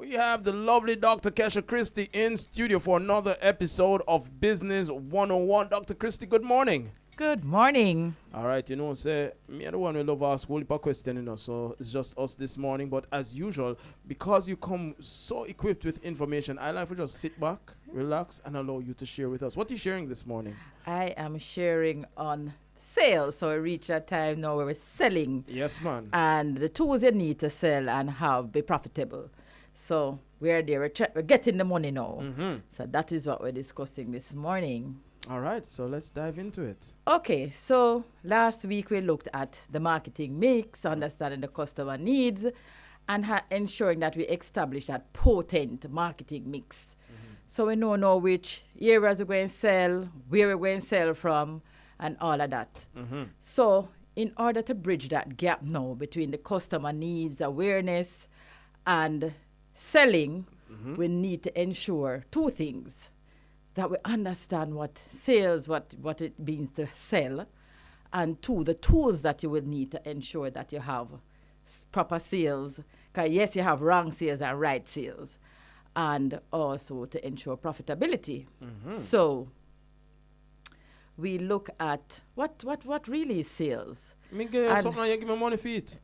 We have the lovely Dr. Kesha Christie in studio for another episode of Business 101. Dr. Christie, good morning. Good morning. All right, say, me and the one we love our school per question, so it's just us this morning. But as usual, because you come so equipped with information, I like to just sit back, relax, and allow you to share with us. What are you sharing this morning? I am sharing on sales. So we reach a time now where we're selling. Yes, man. And the tools you need to sell and be profitable. So we're there. We're getting the money now. Mm-hmm. So that is what we're discussing this morning. All right, so let's dive into it. Okay, so last week we looked at the marketing mix, understanding the customer needs, and ensuring that we establish that potent marketing mix. Mm-hmm. So we know which areas we're going to sell, where we're going to sell from, and all of that. Mm-hmm. So in order to bridge that gap now between the customer needs, awareness, and selling, Mm-hmm. we need to ensure two things. That we understand what sales, what it means to sell, and two, the tools that you will need to ensure that you have proper sales. Because yes, you have wrong sales and right sales, and also to ensure profitability. Mm-hmm. So we look at what really is sales. Me get something and you give me money for it.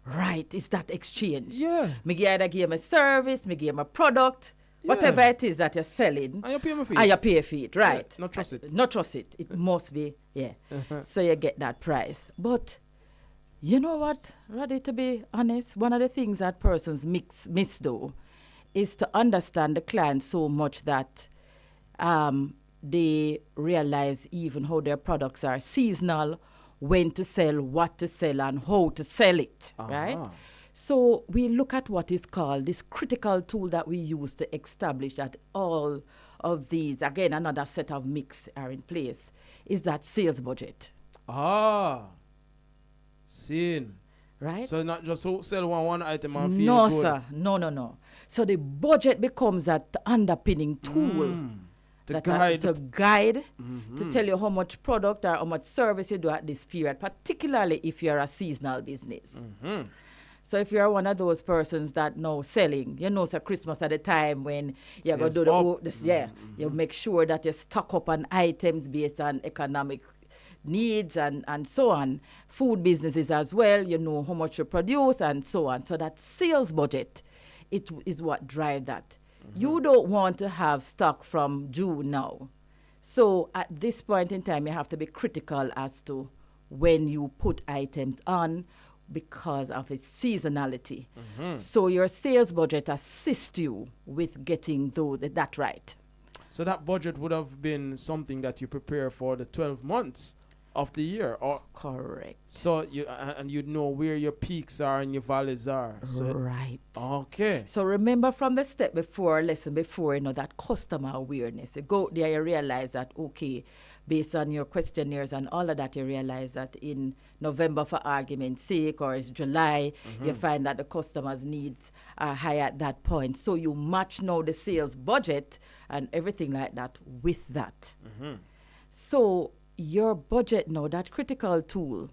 Right, it's that exchange. Yeah. Me either give them a service, me give them a product. Yeah. Whatever it is that you're selling, And you pay me for it. and you pay for it, right? Yeah, not trust it. Not trust it. It must be, yeah. So you get that price. But you know what, Roddy, to be honest, one of the things that persons miss though is to understand the client so much that they realize even how their products are seasonal, when to sell, what to sell, and how to sell it, right? So we look at what is called this critical tool that we use to establish that all of these, again, another set of mix are in place, is that sales budget. Seen. Right? So not just sell one item and feel No, good. sir. No. So the budget becomes that underpinning tool. To guide. To tell you how much product or how much service you do at this period, particularly if you're a seasonal business. Mm-hmm. So if you're one of those persons that know selling, so Christmas at the time when you're going to do you make sure that you stock up on items based on economic needs and so on. Food businesses as well, you know how much you produce and so on. So that sales budget, it is what drives that. Mm-hmm. You don't want to have stock from June now. So at this point in time, you have to be critical as to when you put items on, because of its seasonality. Mm-hmm. So your sales budget assists you with getting that right. So that budget would have been something that you prepare for the 12 months of the year. Or correct. So you'd know where your peaks are and your valleys are. So right. Okay. So remember from the lesson before, that customer awareness. You go there, you realize that, okay, based on your questionnaires and all of that, you realize that in November, for argument's sake, or it's July, you find that the customer's needs are high at that point. So you match now the sales budget and everything like that with that. Mm-hmm. So your budget now, that critical tool,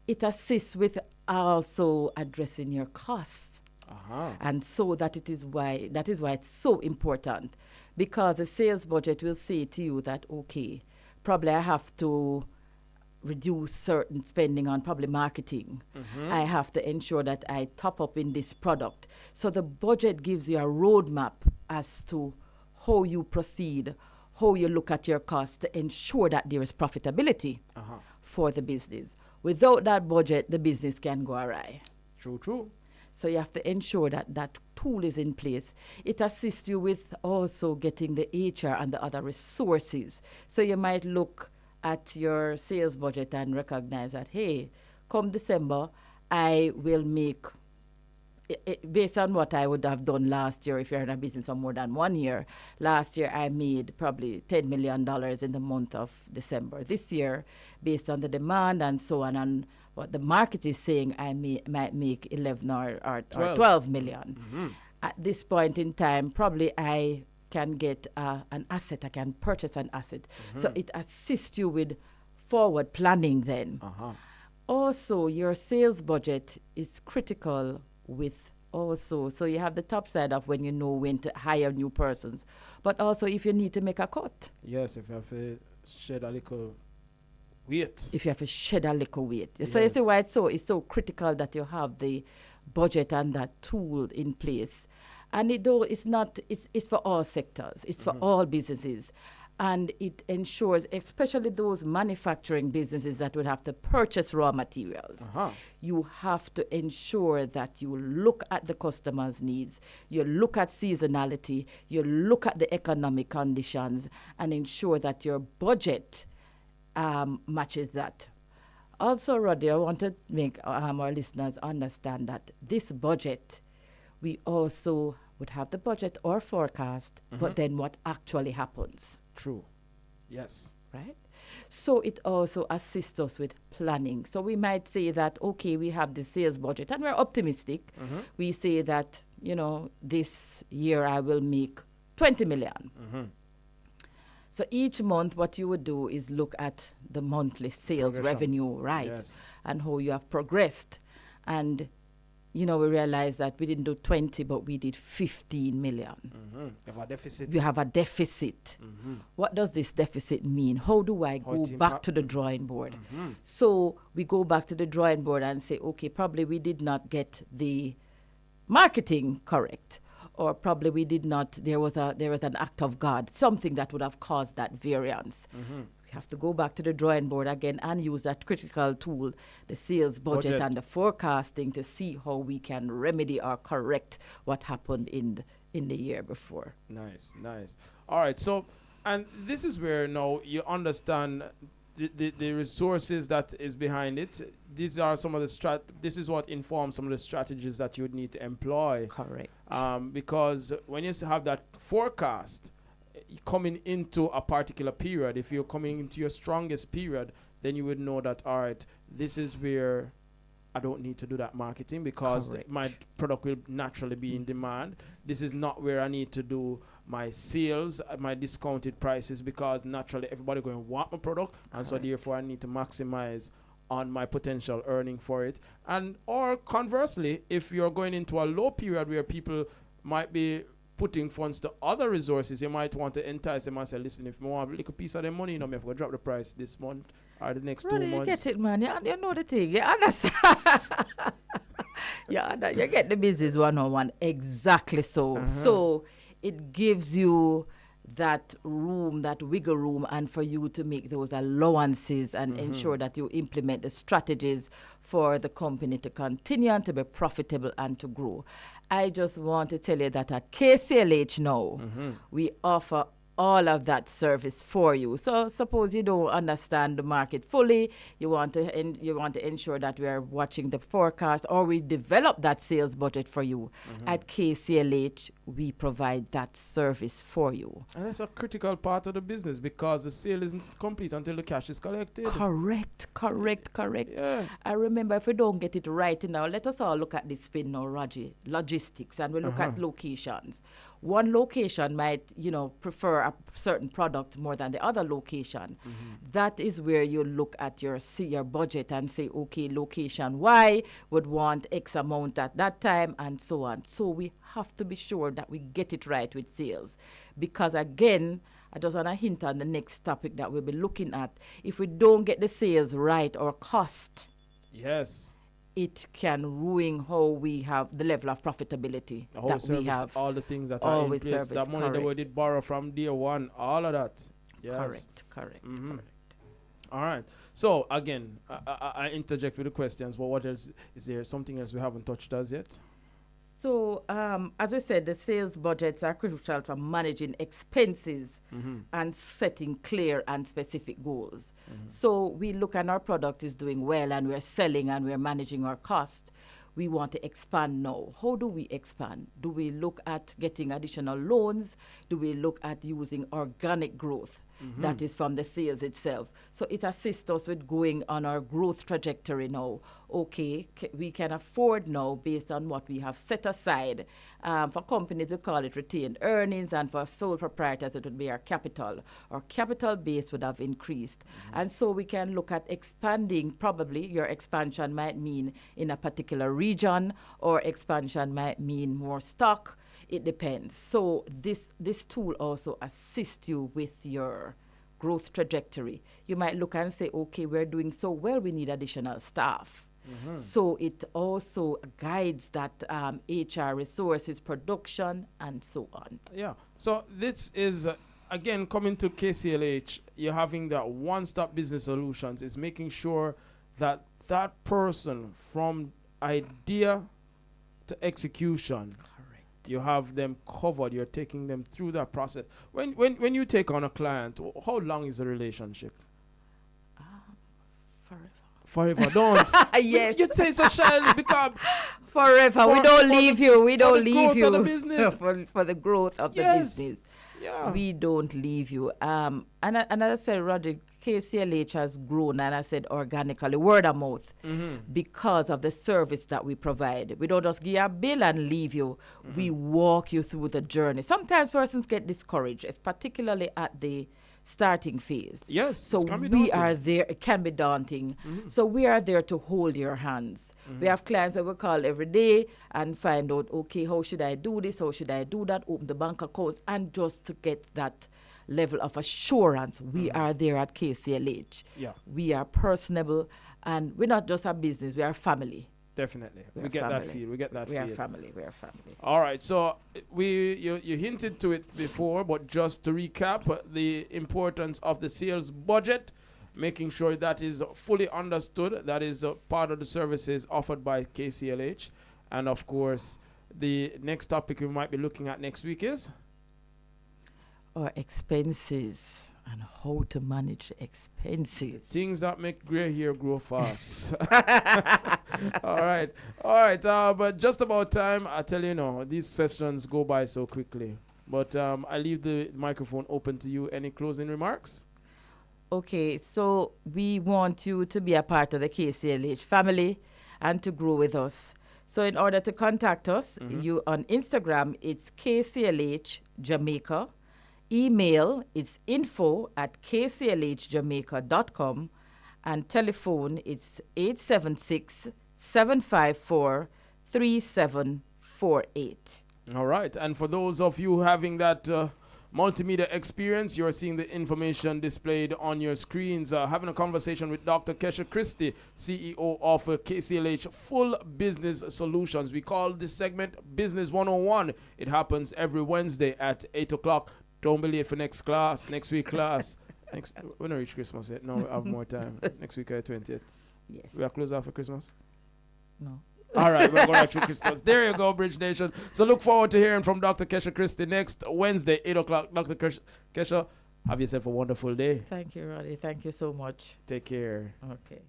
it assists with also addressing your costs. And so that is why it's so important, because the sales budget will say to you that, okay, probably I have to reduce certain spending on probably marketing. Mm-hmm. I have to ensure that I top up in this product. So the budget gives you a roadmap as to how you proceed, how you look at your costs to ensure that there is profitability for the business. Without that budget, the business can go awry. True. So you have to ensure that that tool is in place. It assists you with also getting the HR and the other resources. So you might look at your sales budget and recognize that, hey, come December, I will make, based on what I would have done last year, if you're in a business for more than 1 year, last year I made probably $10 million in the month of December. This year, based on the demand and so on, and what the market is saying, I might make 11 or 12 million. Mm-hmm. At this point in time, probably I can get an asset, I can purchase an asset. Mm-hmm. So it assists you with forward planning then. Also, your sales budget is critical with also, so you have the top side of when you know when to hire new persons, but also if you need to make a cut. Yes, if you have to shed a little weight. If you have to shed a little weight. So you see why it's so critical that you have the budget and that tool in place. And it's for all sectors. It's for all businesses. And it ensures, especially those manufacturing businesses that would have to purchase raw materials, you have to ensure that you look at the customer's needs, you look at seasonality, you look at the economic conditions, and ensure that your budget matches that. Also, Roddy, I want to make our listeners understand that this budget, we also would have the budget or forecast, but then what actually happens. True. Yes. Right? So it also assists us with planning. So we might say that, okay, we have the sales budget and we're optimistic. We say that, this year I will make 20 million. So each month what you would do is look at the monthly sales revenue, right? Yes. And how you have progressed. And we realized that we didn't do 20, but we did 15 million. You have a deficit. You have a deficit. What does this deficit mean? How do I go back to the drawing board? So we go back to the drawing board and say, okay, probably we did not get the marketing correct. Or probably we did not, there was an act of God, something that would have caused that variance. We have to go back to the drawing board again and use that critical tool, the sales budget and the forecasting, to see how we can remedy or correct what happened in the year before. Nice. All right, so, and this is where now you understand the resources that is behind it. These are some of the this is what informs some of the strategies that you would need to employ. Correct. Because when you have that forecast coming into a particular period, if you're coming into your strongest period, then you would know that, all right, this is where I don't need to do that marketing because my product will naturally be in demand. This is not where I need to do my sales, my discounted prices, because naturally everybody going to want my product, and so therefore I need to maximize on my potential earning for it. And or conversely, if you're going into a low period where people might be putting funds to other resources, you might want to entice them and say, listen, if I want a little piece of their money, I have to drop the price this month or the next 2 months. You get it, man. You know the thing. You understand? You get the business one-on-one. Exactly so. So it gives you that room, that wiggle room, and for you to make those allowances and ensure that you implement the strategies for the company to continue and to be profitable and to grow. I just want to tell you that at KCLH now, we offer all of that service for you. So suppose you don't understand the market fully, you want to ensure that we are watching the forecast, or we develop that sales budget for you. At KCLH, we provide that service for you. And that's a critical part of the business, because the sale isn't complete until the cash is collected. Correct. Yeah. I remember, if we don't get it right now, let us all look at this spin now, Raji, logistics, and we look at locations. One location might, prefer a certain product more than the other location. That is where you look at your budget and say, okay, location Y would want X amount at that time, and so on. So we have to be sure that we get it right with sales. Because again, I just want to hint on the next topic that we'll be looking at. If we don't get the sales right or cost, yes, it can ruin how we have the level of profitability the whole that service, we have. all the things that are in place, service, that money that we did borrow from day one, all of that. Yes. Correct. All right. So again, I interject with the questions. But what else is there? Something else we haven't touched as yet? So, as I said, the sales budgets are crucial for managing expenses and setting clear and specific goals. So we look at our product is doing well and we're selling and we're managing our cost. We want to expand now. How do we expand? Do we look at getting additional loans? Do we look at using organic growth? that is from the sales itself. So it assists us with going on our growth trajectory now. Okay, we can afford now, based on what we have set aside. For companies, we call it retained earnings, and for sole proprietors, it would be our capital. Our capital base would have increased. And so we can look at expanding. Probably your expansion might mean in a particular region, or expansion might mean more stock. It depends. So this tool also assists you with your growth trajectory. You might look and say, okay, we're doing so well, we need additional staff. So it also guides that HR resources, production, and so on. Yeah. So this is, again, coming to KCLH, you're having that one-stop business solutions. Is making sure that that person from idea to execution, you have them covered. You're taking them through that process. When you take on a client, how long is the relationship? Forever. Don't. Yes. You say so shyly because Forever. We don't leave you. We don't leave you. For the business. For the growth of the business. Yeah. We don't leave you. And as I said, Roger, KCLH has grown, and I said organically, word of mouth, because of the service that we provide. We don't just give you a bill and leave you. We walk you through the journey. Sometimes persons get discouraged, particularly at the starting phase. Yes, so it can be we daunting. are there. It can be daunting. So we are there to hold your hands. We have clients that we call every day and find out, okay, how should I do this? How should I do that? Open the bank accounts, and just to get that level of assurance. We are there at KCLH. Yeah. We are personable, and we're not just a business. We are family. Definitely. We We are get that family. feel. We get that We feel. are family. We are family. All right. So you hinted to it before, but just to recap, the importance of the sales budget, making sure that is fully understood. That is part of the services offered by KCLH. And of course, the next topic we might be looking at next week is Our expenses and how to manage expenses. things that make gray hair grow fast. All right. But just about time. I tell you, these sessions go by so quickly. But I leave the microphone open to you. Any closing remarks? Okay, so we want you to be a part of the KCLH family and to grow with us. So in order to contact us, you on Instagram, it's KCLH Jamaica. Email, it's info@kclhjamaica.com. And telephone, it's 876-754-3748. All right. And for those of you having that multimedia experience, you're seeing the information displayed on your screens. Having a conversation with Dr. Kesha Christie, CEO of KCLH Full Business Solutions. We call this segment Business 101. It happens every Wednesday at 8 o'clock. Don't be late for next week class. We're not reach Christmas yet. No, we have more time. Next week, 20th. Yes. We are closed after Christmas? No. All right, we're going through Christmas. There you go, Bridge Nation. So look forward to hearing from Dr. Kesha Christie next Wednesday, 8 o'clock. Dr. Kesha, have yourself a wonderful day. Thank you, Roddy. Thank you so much. Take care. Okay.